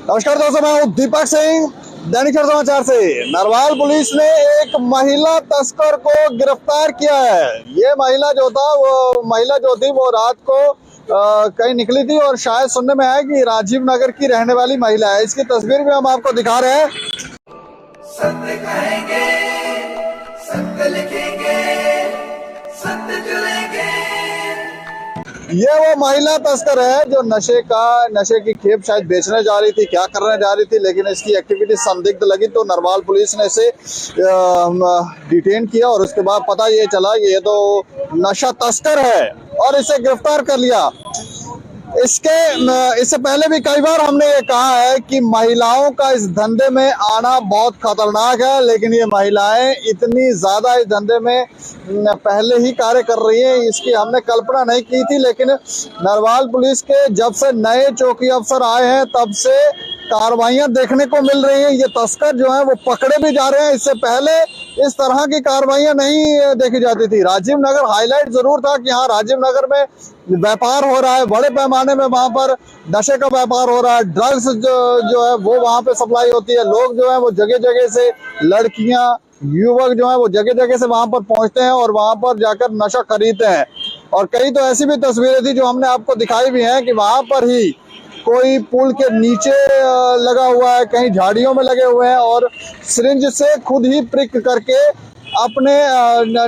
नमस्कार दोस्तों, मैं हूं दीपक सिंह, दैनिक समाचार से। नरवाल पुलिस ने एक महिला तस्कर को गिरफ्तार किया है। ये महिला जो थी वो रात को कहीं निकली थी और शायद सुनने में आया कि राजीव नगर की रहने वाली महिला है। इसकी तस्वीर भी हम आपको दिखा रहे हैं। सत्य कहेंगे, सत्य लिखेंगे, सत्य चलेंगे। ये वो महिला तस्कर है जो नशे की खेप शायद बेचने जा रही थी, क्या करने जा रही थी, लेकिन इसकी एक्टिविटी संदिग्ध लगी तो नरवाल पुलिस ने इसे डिटेन किया और उसके बाद पता ये चला कि ये तो नशा तस्कर है और इसे गिरफ्तार कर लिया। इससे पहले भी कई बार हमने ये कहा है कि महिलाओं का इस धंधे में आना बहुत खतरनाक है, लेकिन ये महिलाएं इतनी ज्यादा इस धंधे में पहले ही कार्य कर रही हैं, इसकी हमने कल्पना नहीं की थी। लेकिन नरवाल पुलिस के जब से नए चौकी अफसर आए हैं तब से कार्रवाइयां देखने को मिल रही हैं। ये तस्कर जो है वो पकड़े भी जा रहे हैं। इससे पहले इस तरह की कार्रवाइयां नहीं देखी जाती थी। राजीव नगर हाईलाइट जरूर था कि हाँ, राजीव नगर में व्यापार हो रहा है, बड़े पैमाने में वहां पर नशे का व्यापार हो रहा है, ड्रग्स जो है वो वहां पे सप्लाई होती है। लोग जो है वो जगह जगह से, लड़कियां, युवक जो है वो जगह जगह से वहां पर पहुंचते हैं और वहां पर जाकर नशा खरीदते हैं। और कई तो ऐसी भी तस्वीरें थी जो हमने आपको दिखाई भी हैं कि वहां पर ही कोई पुल के नीचे लगा हुआ है, कहीं झाड़ियों में लगे हुए हैं और सिरिंज से खुद ही प्रिक करके अपने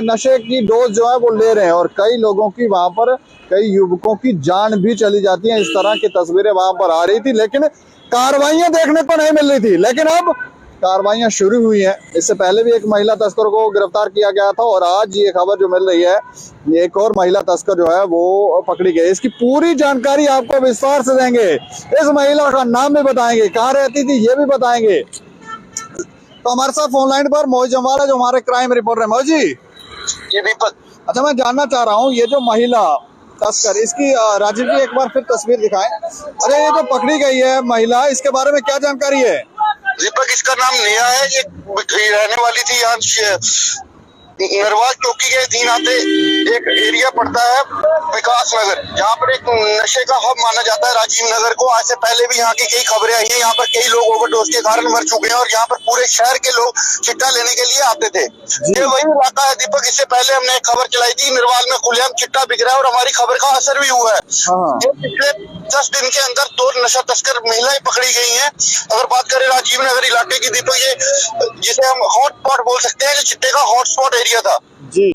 नशे की डोज जो है वो ले रहे हैं। और कई लोगों की वहां पर, कई युवकों की जान भी चली जाती है। इस तरह की तस्वीरें वहां पर आ रही थी, लेकिन कार्रवाइयां देखने को नहीं मिल रही थी। लेकिन अब कार्रवाइयां शुरू हुई हैं। इससे पहले भी एक महिला तस्कर को गिरफ्तार किया गया था और आज ये खबर जो मिल रही है, एक और महिला तस्कर जो है वो पकड़ी गई। इसकी पूरी जानकारी आपको विस्तार से देंगे। इस महिला का नाम भी बताएंगे, कहाँ रहती थी ये भी बताएंगे। तो हमारे साथ फोन लाइन पर मोहित जमवाल है जो हमारे क्राइम रिपोर्टर है। मोहित जी, ये दीपक, अच्छा, मैं जानना चाह रहा हूँ ये जो महिला तस्कर, इसकी राजीव जी एक बार फिर तस्वीर दिखाएं। अरे ये जो पकड़ी गई है महिला, इसके बारे में क्या जानकारी है? दीपक इसका नाम नेहा है। ये रहने वाली थी यहाँ नरवाल चौकी के अधीन आते एक एरिया पड़ता है विकास नगर, जहाँ पर एक नशे का हब माना जाता है राजीव नगर को। आज से पहले भी यहाँ की कई खबरें आई हैं। यहाँ पर कई लोग ओवरडोज के कारण मर चुके हैं और यहाँ पर पूरे शहर के लोग चिट्टा लेने के लिए आते थे। ये वही इलाका है दीपक। इससे पहले हमने एक खबर चलाई थी, नरवाल में खुलेआम चिट्टा बिक रहा है और हमारी खबर का असर भी हुआ है। पिछले 10 दिन के अंदर 2 नशा तस्कर महिलाएं पकड़ी गई हैं। अगर बात करें राजीव नगर इलाके की दीपक, ये जिसे हम हॉटस्पॉट बोल सकते हैं, जो चिट्टे का हॉटस्पॉट एरिया था जी,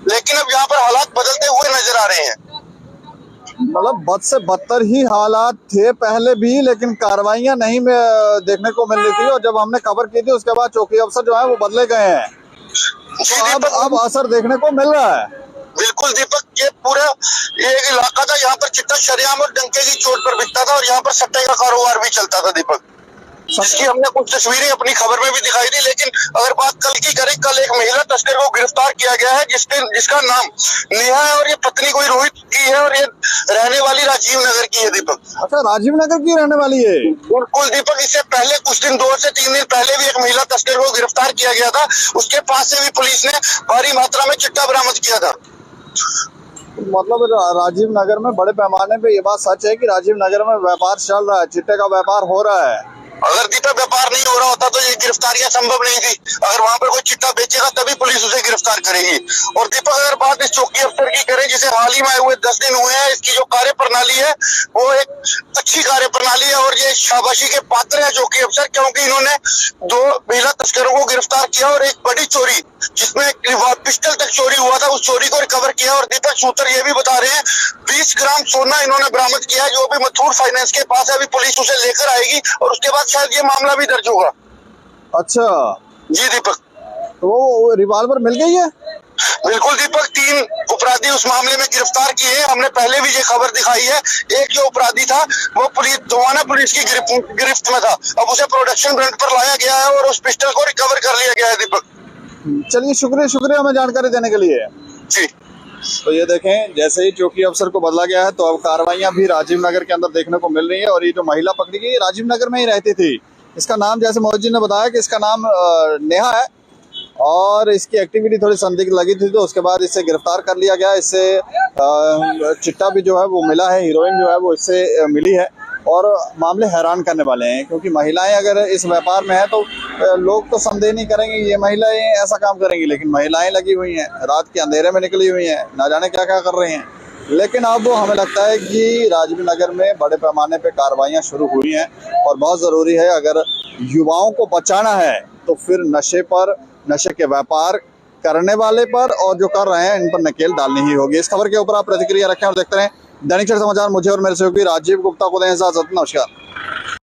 लेकिन अब यहाँ पर हालात बदलते हुए नजर आ रहे हैं। मतलब बद से बदतर ही हालात थे पहले भी, लेकिन कार्रवाइयां नहीं देखने को मिल रही थी। और जब हमने खबर की थी उसके बाद चौकी अफसर जो है वो बदले गए हैं, तो अब असर देखने को मिल रहा है। बिल्कुल दीपक, ये पूरा ये इलाका था, यहाँ पर चिट्टा शरेआम और डंके की चोट पर बिकता था और यहाँ पर सट्टे का कारोबार भी चलता था दीपक। इसकी हमने कुछ तस्वीरें अपनी खबर में भी दिखाई थी। लेकिन अगर बात कल की करें, कल एक महिला तस्कर को गिरफ्तार किया गया है जिसका नाम नेहा है और ये पत्नी कोई रोहित की है और ये रहने वाली राजीव नगर की है दीपक। अच्छा, राजीव नगर की रहने वाली है? बिल्कुल दीपक। इससे पहले कुछ दिन, 2 से 3 दिन पहले भी एक महिला तस्कर को गिरफ्तार किया गया था। उसके पास से भी पुलिस ने भारी मात्रा में चिट्टा बरामद किया था। मतलब राजीव नगर में बड़े पैमाने पे ये बात सच है कि राजीव नगर में व्यापार चल रहा है, चिट्टे का व्यापार हो रहा है। अगर दीपक व्यापार नहीं हो रहा होता तो ये गिरफ्तारियां संभव नहीं थी। अगर वहां पर कोई चिट्टा बेचेगा तभी पुलिस उसे गिरफ्तार करेगी। और दीपक अगर बात इस चौकी अफसर की करें, जिसे हाल ही में आए हुए 10 दिन हुए हैं, इसकी जो कार्य प्रणाली है वो एक अच्छी कार्य प्रणाली है और ये शाबाशी के पात्र है चौकी अफसर, क्योंकि इन्होंने 2 महिला तस्करों को गिरफ्तार किया और एक बड़ी चोरी जिसमें पिस्टल तक चोरी हुआ था, उस चोरी को रिकवर किया। और दीपक सूत्र ये भी बता रहे हैं 20 ग्राम सोना इन्होंने बरामद किया है, जो भी मथुर फाइनेंस के पास है। अभी पुलिस उसे लेकर आएगी और उसके बाद शायद ये मामला भी दर्ज होगा। अच्छा जी दीपक। तो वो रिवॉल्वर मिल गई है? बिल्कुल दीपक, 3 अपराधी उस मामले में गिरफ्तार किए हैं। हमने पहले भी ये खबर दिखाई है। एक जो अपराधी था वो दोवाना पुलिस की गिरफ्त में था, अब उसे प्रोडक्शन ब्रांच पर लाया गया है और उस पिस्टल को रिकवर कर लिया गया है दीपक। चलिए, शुक्रिया हमें जानकारी देने के लिए। जी। तो ये देखें, जैसे ही चौकी अफसर को बदला गया है तो अब कार्रवाइयां भी राजीव नगर के अंदर देखने को मिल रही है। और ये जो महिला पकड़ी गई राजीव नगर में ही रहती थी। इसका नाम, जैसे मोहित जी ने बताया कि इसका नाम नेहा है और इसकी एक्टिविटी थोड़ी संदिग्ध लगी थी, तो उसके बाद इसे गिरफ्तार कर लिया गया। इससे चिट्टा भी जो है वो मिला है, हीरोइन जो है वो इससे मिली है। और मामले हैरान करने वाले हैं, क्योंकि महिलाएं अगर इस व्यापार में है तो लोग तो संदेह नहीं करेंगे ये महिलाएं ऐसा काम करेंगी, लेकिन महिलाएं लगी हुई हैं, रात के अंधेरे में निकली हुई हैं, ना जाने क्या क्या कर रही हैं। लेकिन अब हमें लगता है कि राजवीर नगर में बड़े पैमाने पे कार्रवाइयां शुरू हुई हैं और बहुत ज़रूरी है, अगर युवाओं को बचाना है तो फिर नशे पर, नशे के व्यापार करने वाले पर और जो कर रहे हैं इन पर नकेल डालनी ही होगी। इस खबर के ऊपर आप प्रतिक्रिया रखें और देखते रहें दैनिक समाचार। मुझे और मेरे सहयोगी राजीव गुप्ता को दें इजाजत। नमस्कार।